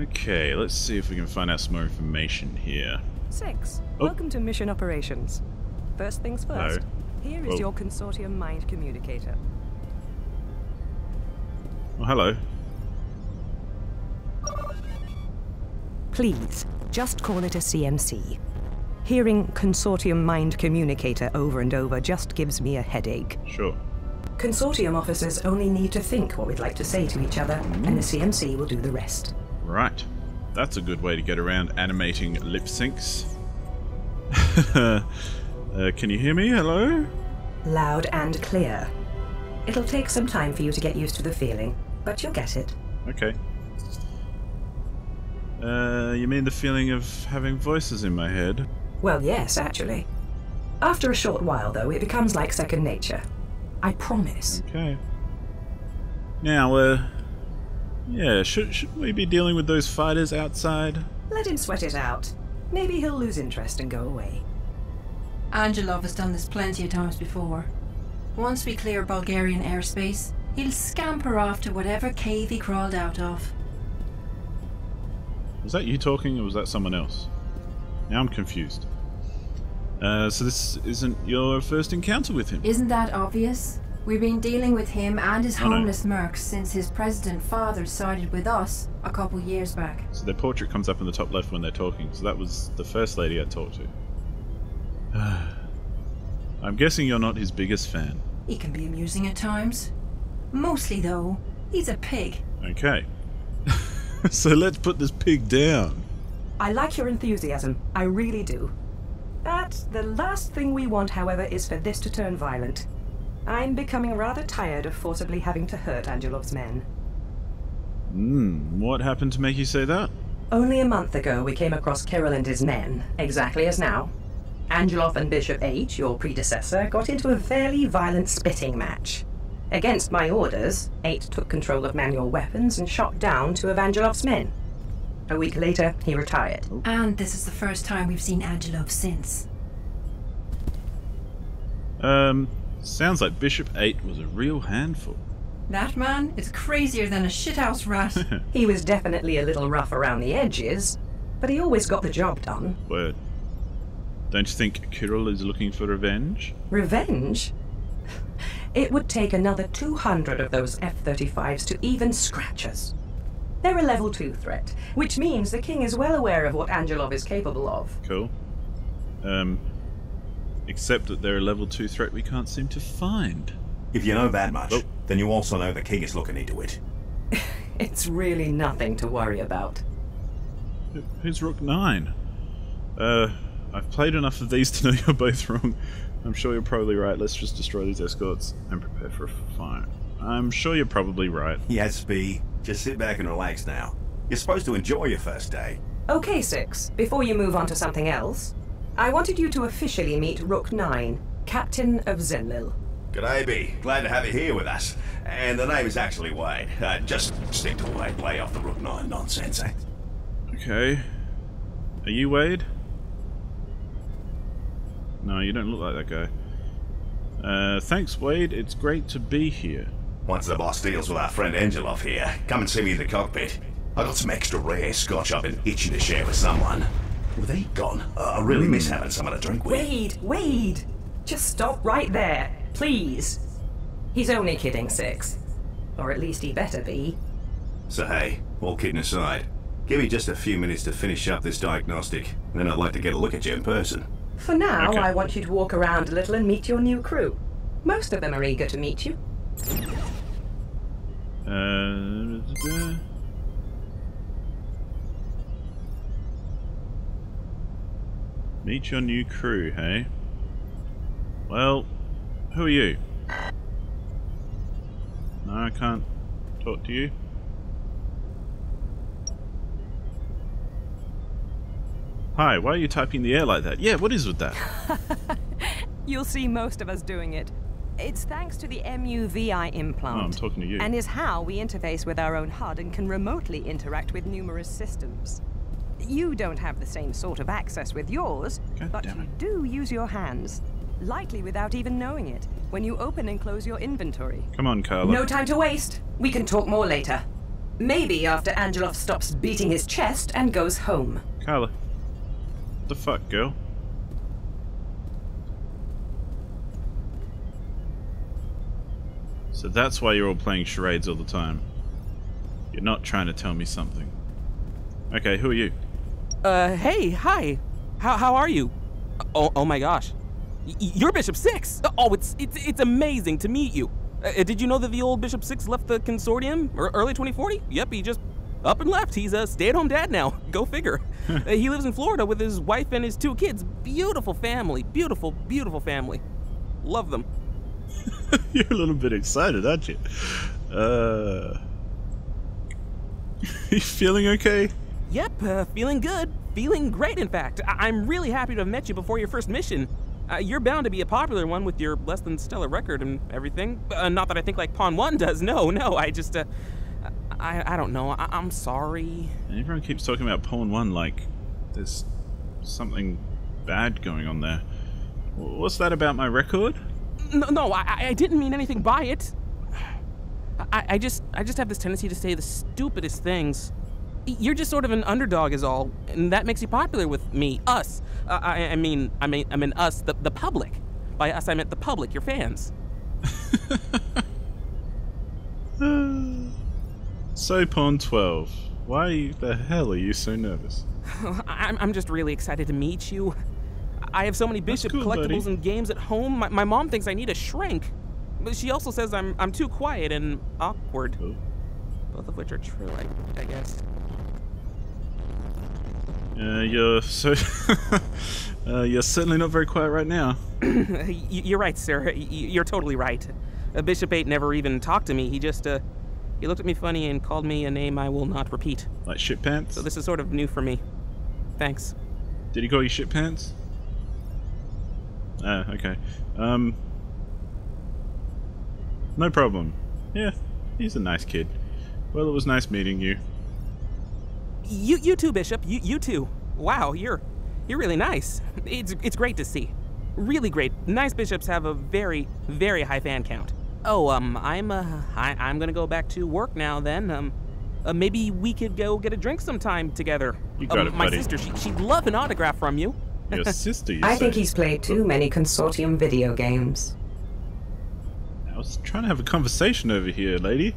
Okay, let's see if we can find out some more information here. 6. Oh. Welcome to Mission Operations. First things first. Here is your Consortium mind communicator. Oh, hello. Please, just call it a CMC. Hearing Consortium mind communicator over and over just gives me a headache. Sure. Consortium officers only need to think what we'd like to say to each other, and the CMC will do the rest. Right. That's a good way to get around animating lip syncs. Can you hear me? Hello? Loud and clear. It'll take some time for you to get used to the feeling, but you'll get it. Okay. You mean the feeling of having voices in my head? Well, yes, actually. After a short while, though, it becomes like second nature. I promise. Okay. Now, yeah, should we be dealing with those fighters outside? Let him sweat it out. Maybe he'll lose interest and go away. Angelov has done this plenty of times before. Once we clear Bulgarian airspace, he'll scamper off to whatever cave he crawled out of. Was that you talking, or was that someone else? Now I'm confused. So this isn't your first encounter with him? Isn't that obvious? We've been dealing with him and his Oh, no. homeless mercs since his president father sided with us a couple years back. So their portrait comes up in the top left when they're talking, so that was the first lady I talked to. I'm guessing you're not his biggest fan. He can be amusing at times. Mostly, though, he's a pig. Okay. So let's put this pig down. I like your enthusiasm. I really do. But the last thing we want, however, is for this to turn violent. I'm becoming rather tired of forcibly having to hurt Angelov's men. What happened to make you say that? Only a month ago, we came across Kirill and his men, exactly as now. Angelov and Bishop H, your predecessor, got into a fairly violent spitting match. Against my orders, 8 took control of manual weapons and shot down 2 of Angelov's men. A week later, he retired. And this is the first time we've seen Angelov since. Sounds like Bishop 8 was a real handful. That man is crazier than a shithouse rat. He was definitely a little rough around the edges, but he always got the job done. Word. Don't you think Kirill is looking for revenge? Revenge? It would take another 200 of those F-35s to even scratch us. They're a level 2 threat, which means the king is well aware of what Angelov is capable of. Cool. Except that they're a level 2 threat we can't seem to find. If you know that much, then you also know the king is looking into it. It's really nothing to worry about. Who's Rook 9? I've played enough of these to know you're both wrong. I'm sure you're probably right. Let's just destroy these escorts and prepare for a fight. I'm sure you're probably right. Yes, B. Just sit back and relax now. You're supposed to enjoy your first day. Okay, 6. Before you move on to something else, I wanted you to officially meet Rook 9, Captain of Zenlil. G'day, B. Glad to have you here with us. And the name is actually Wade. Just stick to Wade. Lay off the Rook 9 nonsense, eh? Okay. Are you Wade? No, you don't look like that guy. Thanks, Wade. It's great to be here. Once the boss deals with our friend Angelov here, come and see me in the cockpit. I got some extra rare scotch I've been itching to share with someone. With they gone, I really miss having someone to drink with. Wade! Just stop right there, please. He's only kidding, 6. Or at least he better be. So hey, all kidding aside, give me just a few minutes to finish up this diagnostic, and then I'd like to get a look at you in person. For now, Okay. I want you to walk around a little and meet your new crew. Most of them are eager to meet you. Meet your new crew, hey? Well, who are you? No, I can't talk to you. Hi, why are you typing the air like that? Yeah, what is with that? You'll see most of us doing it. It's thanks to the MUVI implant. Oh, I'm talking to you. And is how we interface with our own HUD and can remotely interact with numerous systems. You don't have the same sort of access with yours, God but damn you it. do use your hands. Likely without even knowing it, when you open and close your inventory. Come on, Carla. No time to waste. We can talk more later. Maybe after Angelov stops beating his chest and goes home. Carla. What the fuck, girl? So that's why you're all playing charades all the time. You're not trying to tell me something. Okay, who are you? Hey, hi. How are you? Oh my gosh. You're Bishop 6! Oh, it's amazing to meet you. Did you know that the old Bishop 6 left the Consortium early 2040? Yep, he just up and left. He's a stay-at-home dad now. Go figure. He lives in Florida with his wife and his 2 kids. Beautiful family. Beautiful, beautiful family. Love them. You're a little bit excited, aren't you? You feeling okay? Yep, feeling good. Feeling great, in fact. I'm really happy to have met you before your first mission. You're bound to be a popular one with your less than stellar record and everything. Not that I think like Pawn 1 does. No, I just, I don't know. I'm sorry. And everyone keeps talking about Pawn 1 like there's something bad going on there. What's that about my record? No, I didn't mean anything by it. I just have this tendency to say the stupidest things. You're just sort of an underdog is all, and that makes you popular with me, us. I mean us, the public. By us, I meant the public, your fans. So, Pawn 12, why the hell are you so nervous? I'm just really excited to meet you. I have so many Bishop cool, collectibles buddy. and games at home. My mom thinks I need a shrink. But she also says I'm too quiet and awkward. Oh. Both of which are true, I guess. You're so... you're certainly not very quiet right now. You're right, sir. You're totally right. Bishop 8 never even talked to me. He just, he looked at me funny and called me a name I will not repeat. Like shit pants? So this is sort of new for me. Thanks. Did he call you shit pants? Ah, okay. No problem. Yeah, he's a nice kid. Well, it was nice meeting you. You too, Bishop. You too. Wow, you're really nice. It's great to see. Really great. Nice bishops have a very, very high fan count. Oh, I'm gonna go back to work now then. Maybe we could go get a drink sometime together. You got it, my buddy. sister, she'd love an autograph from you. Your sister, you I say? think he's played too many Consortium video games. I was trying to have a conversation over here, lady.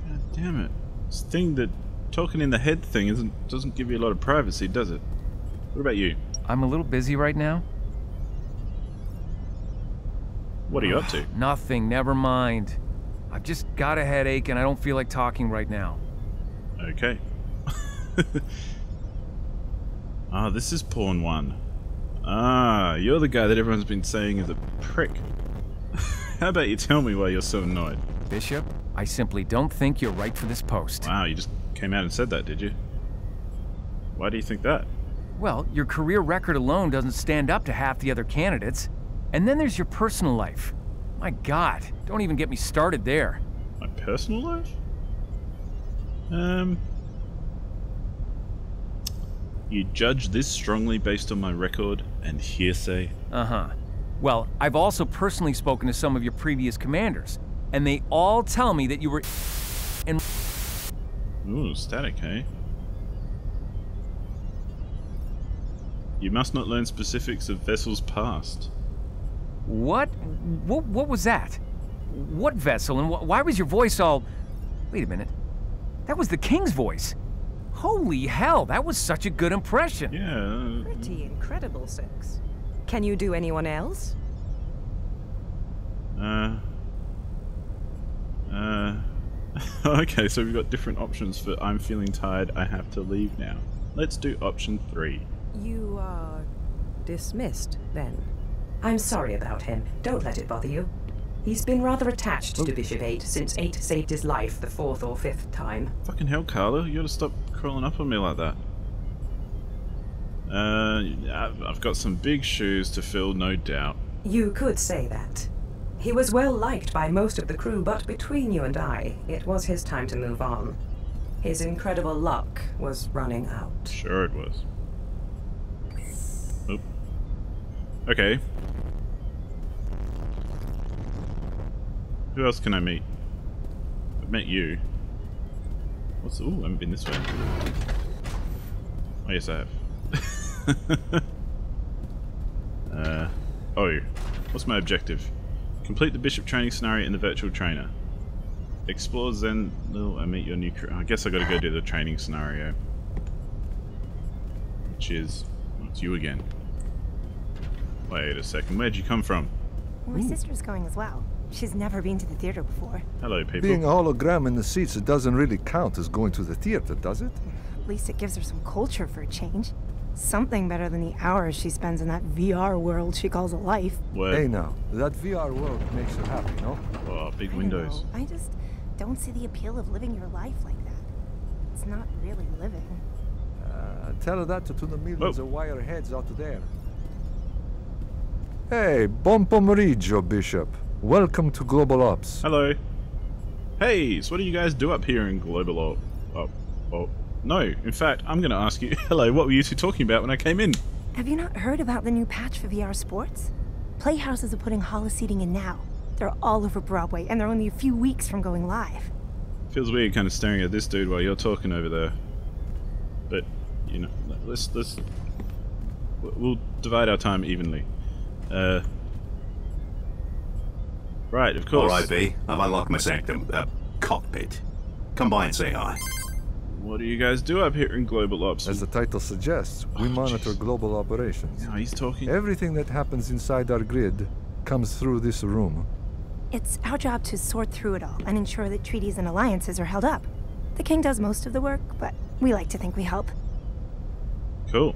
God damn it. This thing that talking in the head thing doesn't give you a lot of privacy, does it? What about you? I'm a little busy right now. What are you up to? Nothing, never mind. I've just got a headache and I don't feel like talking right now. Okay. Ah, this is Pawn 1. Ah, you're the guy that everyone's been saying is a prick. How about you tell me why you're so annoyed? Bishop, I simply don't think you're right for this post. Wow, you just came out and said that, did you? Why do you think that? Well, your career record alone doesn't stand up to half the other candidates. And then there's your personal life. My God, don't even get me started there. My personal life? You judge this strongly based on my record and hearsay? Uh-huh. Well, I've also personally spoken to some of your previous commanders, and they all tell me that you were and Ooh, static, hey? You must not learn specifics of vessels past. What was that? What vessel, and why was your voice all... Wait a minute. That was the king's voice. Holy hell, that was such a good impression. Yeah. Pretty incredible, 6. Can you do anyone else? Okay, so we've got different options for I'm feeling tired, I have to leave now. Let's do option 3. You are dismissed, then. I'm sorry about him. Don't let it bother you. He's been rather attached to Bishop 8 since 8 saved his life the 4th or 5th time. Fucking hell, Carla, you gotta stop crawling up on me like that. I've got some big shoes to fill, no doubt. You could say that. He was well liked by most of the crew, but between you and I, it was his time to move on. His incredible luck was running out. Sure it was. Oop. Okay. Who else can I meet? I've met you. What's... Ooh, I haven't been this way. Oh, yes, I have. Oh. What's my objective? Complete the bishop training scenario in the virtual trainer. Explore Zen... Oh, I meet your new crew. I guess I gotta go do the training scenario. Which is... Oh, it's you again. Wait a second, where'd you come from? My sister's going as well. She's never been to the theater before. Hello, people. Being a hologram in the seats, it doesn't really count as going to the theater, does it? At least it gives her some culture for a change. Something better than the hours she spends in that VR world she calls a life. Word. Hey now, that VR world makes her happy, no? Oh, big I don't windows. know. I just don't see the appeal of living your life like that. It's not really living. Tell her that to the millions Whoa. of wireheads out there. Hey, buon pomeriggio, Bishop. Welcome to Global Ops. Hello. Hey, so what do you guys do up here in Global No, in fact, I'm gonna ask you, hello, what were you two talking about when I came in? Have you not heard about the new patch for VR sports? Playhouses are putting holo-seating in now. They're all over Broadway, and they're only a few weeks from going live. Feels weird kind of staring at this dude while you're talking over there. But, you know, we'll divide our time evenly. Right, of course. Alright, V. I've unlocked my sanctum, cockpit. Come by and say hi. What do you guys do up here in Global Ops? As the title suggests, we monitor global operations. Yeah, he's talking. Everything that happens inside our grid comes through this room. It's our job to sort through it all and ensure that treaties and alliances are held up. The king does most of the work, but we like to think we help. Cool.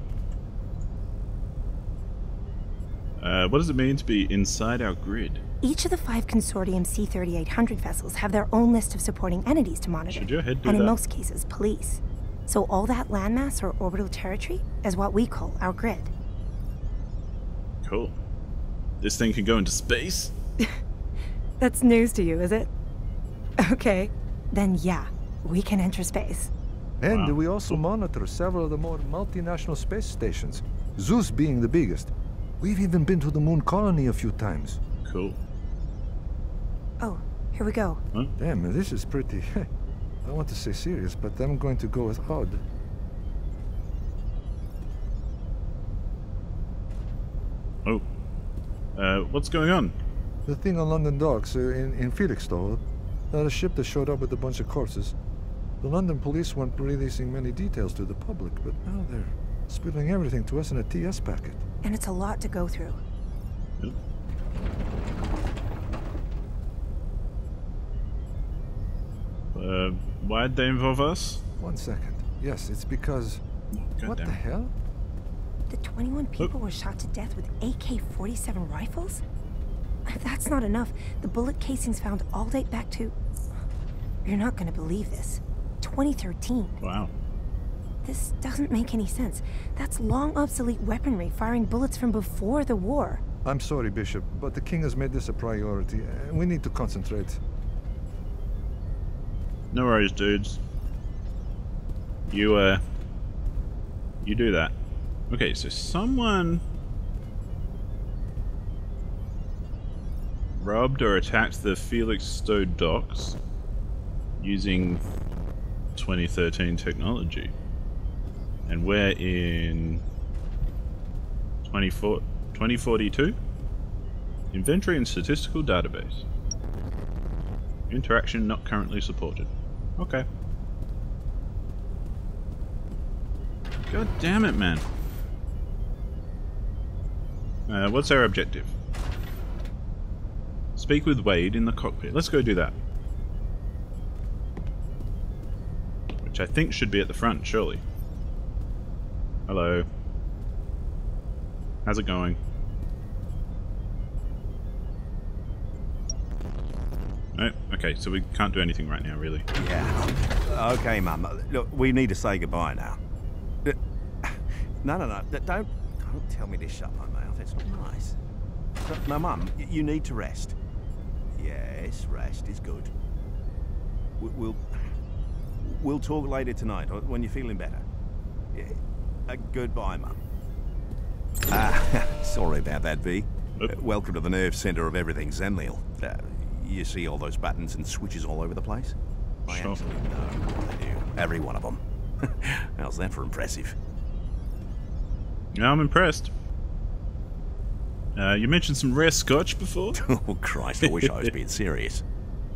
What does it mean to be inside our grid? Each of the 5 Consortium C-3800 vessels have their own list of supporting entities to monitor. Should your head do and in that? most cases, police. So all that landmass or orbital territory is what we call our grid. Cool. This thing can go into space? That's news to you, is it? Okay, then yeah, we can enter space. And Wow. we also monitor several of the more multinational space stations, Zeus being the biggest. We've even been to the moon colony a few times. Cool. Oh, here we go. Huh? Damn, this is pretty... I want to say serious, but I'm going to go with odd. Oh. What's going on? The thing on London docks in Felixstowe, a ship that showed up with a bunch of corpses. The London police weren't releasing many details to the public, but now they're spilling everything to us in a TS packet. And it's a lot to go through. Why'd they involve us? 1 second. Yes, it's because... God what damn the it. hell? The 21 people were shot to death with AK-47 rifles? If that's not enough, the bullet casings found all date back to... You're not gonna believe this. 2013. Wow. This doesn't make any sense. That's long obsolete weaponry firing bullets from before the war. I'm sorry, Bishop, but the king has made this a priority, and we need to concentrate. No worries, dudes. You do that. Okay, so someone robbed or attacked the Felixstowe docks using 2013 technology. And we're in 2042? Inventory and statistical database. Interaction not currently supported. Okay. God damn it, man. What's our objective? Speak with Wade in the cockpit. Let's go do that. Which I think should be at the front, surely. Hello. How's it going? Oh, okay, so we can't do anything right now, really. Yeah. Okay, Mum. Look, we need to say goodbye now. No. Don't tell me to shut my mouth. It's not nice. No, Mum, you need to rest. Yes, rest is good. We'll talk later tonight when you're feeling better. Yeah. Goodbye, Mum. Sorry about that, V. Welcome to the nerve center of everything Zenliel. You see all those buttons and switches all over the place? I Sure. actually know what they do. Every one of them. How's that for impressive? Yeah, I'm impressed. You mentioned some rare scotch before? Oh, Christ, I wish I was being serious.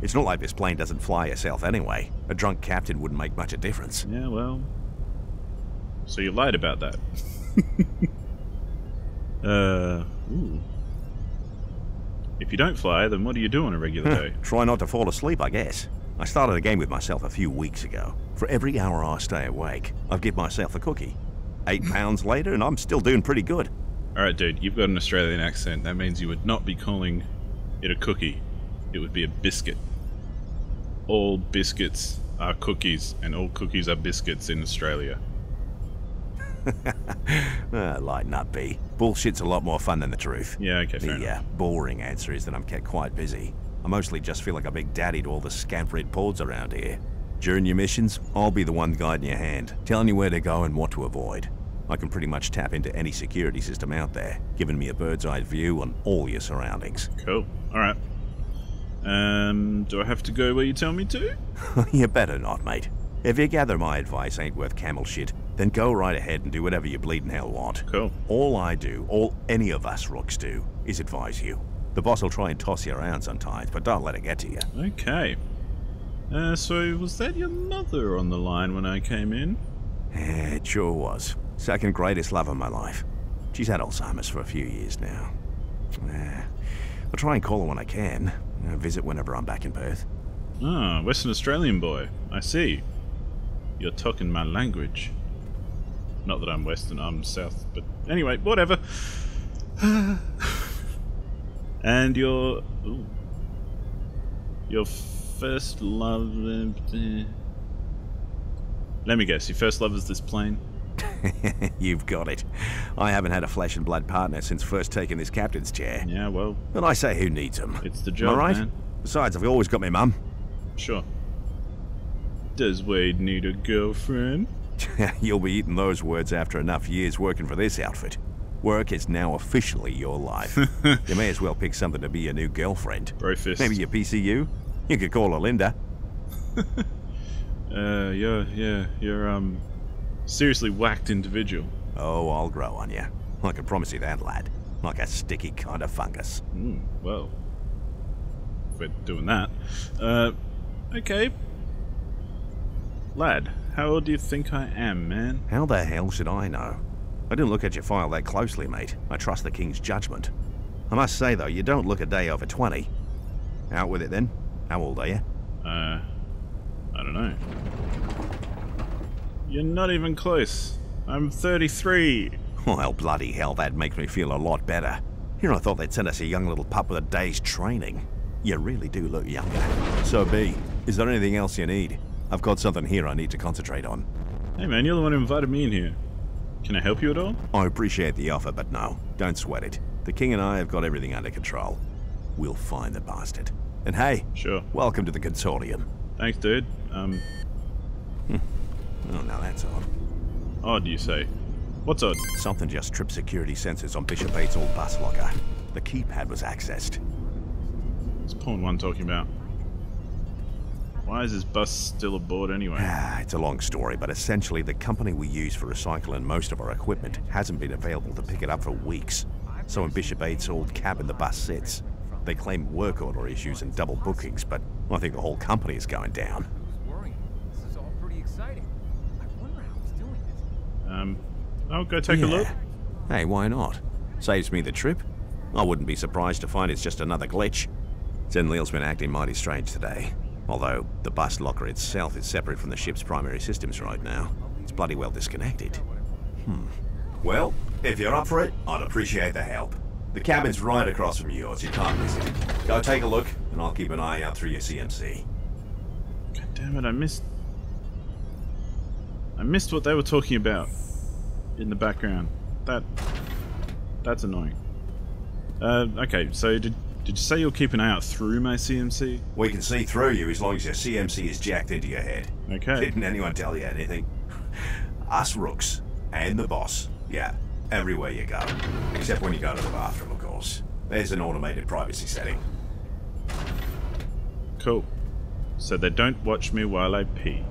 It's not like this plane doesn't fly herself anyway. A drunk captain wouldn't make much of a difference. Yeah, well... So you lied about that. Ooh. If you don't fly, then what do you do on a regular day? Try not to fall asleep, I guess. I started a game with myself a few weeks ago. For every hour I stay awake, I've given myself a cookie. 8 pounds later, and I'm still doing pretty good. Alright, dude, you've got an Australian accent. That means you would not be calling it a cookie. It would be a biscuit. All biscuits are cookies, and all cookies are biscuits in Australia. Lighten up, B. Bullshit's a lot more fun than the truth. Yeah, okay, fair The enough. boring answer is that I'm kept quite busy. I mostly just feel like a big daddy to all the scampered pods around here. During your missions, I'll be the one guiding your hand, telling you where to go and what to avoid. I can pretty much tap into any security system out there, giving me a bird's-eye view on all your surroundings. Cool. Alright. Do I have to go where you tell me to? You better not, mate. If you gather my advice ain't worth camel shit, then go right ahead and do whatever you bleeding hell want. Cool. All I do, all any of us rooks do, is advise you. The boss will try and toss you around sometimes, but don't let it get to you. Okay. So was that your mother on the line when I came in? It sure was. Second greatest love of my life. She's had Alzheimer's for a few years now. I'll try and call her when I can. Visit whenever I'm back in Perth. Ah, Western Australian boy. I see. You're talking my language. Not that I'm Western, I'm South, but anyway, whatever. And your... Ooh, your first love... Let me guess, your first love is this plane? You've got it. I haven't had a flesh and blood partner since first taking this captain's chair. Yeah, well... But I say who needs them? It's the Am job, I right? man. Besides, I've always got my mum. Sure. Does Wade need a girlfriend? You'll be eating those words after enough years working for this outfit. Work is now officially your life. You may as well pick something to be your new girlfriend. Bro fist. Maybe your PCU? You could call her Linda. You're seriously whacked individual. Oh, I'll grow on you. I can promise you that, lad. Like a sticky kind of fungus. Well, if we're doing that. Okay. Lad, how old do you think I am, man? How the hell should I know? I didn't look at your file that closely, mate. I trust the King's judgment. I must say, though, you don't look a day over 20. Out with it, then. How old are you? I don't know. You're not even close. I'm 33. Well, bloody hell, that makes me feel a lot better. Here I thought they'd send us a young little pup with a day's training. You really do look younger. So, B, is there anything else you need? I've got something here I need to concentrate on. Hey man, you're the one who invited me in here. Can I help you at all? I appreciate the offer, but no, don't sweat it. The King and I have got everything under control. We'll find the bastard. And hey, Sure. welcome to the Consortium. Thanks, dude. Oh, now that's odd. Odd, you say? What's odd? Something just tripped security sensors on Bishop 8's old bus locker. The keypad was accessed. What's Pawn 1 talking about? Why is this bus still aboard anyway? It's a long story, but essentially the company we use for recycling most of our equipment hasn't been available to pick it up for weeks. So in Bishop 8's old cabin the bus sits. They claim work order issues and double bookings, but I think the whole company is going down. This is all pretty exciting. I wonder how he's doing it. I'll go take a look. Hey, why not? Saves me the trip. I wouldn't be surprised to find it's just another glitch. Zenliel's been acting mighty strange today. Although, the bus locker itself is separate from the ship's primary systems right now. It's bloody well disconnected. Well, if you're up for it, I'd appreciate the help. The cabin's right across from yours, you can't miss it. Go take a look, and I'll keep an eye out through your CMC. God damn it, I missed what they were talking about in the background. That's annoying. Okay, so did you say you'll keep an eye out through my CMC? We can see through you as long as your CMC is jacked into your head. Okay. Didn't anyone tell you anything? Us rooks, and the boss, yeah, everywhere you go. Except when you go to the bathroom, of course. There's an automated privacy setting. Cool. so they don't watch me while I pee.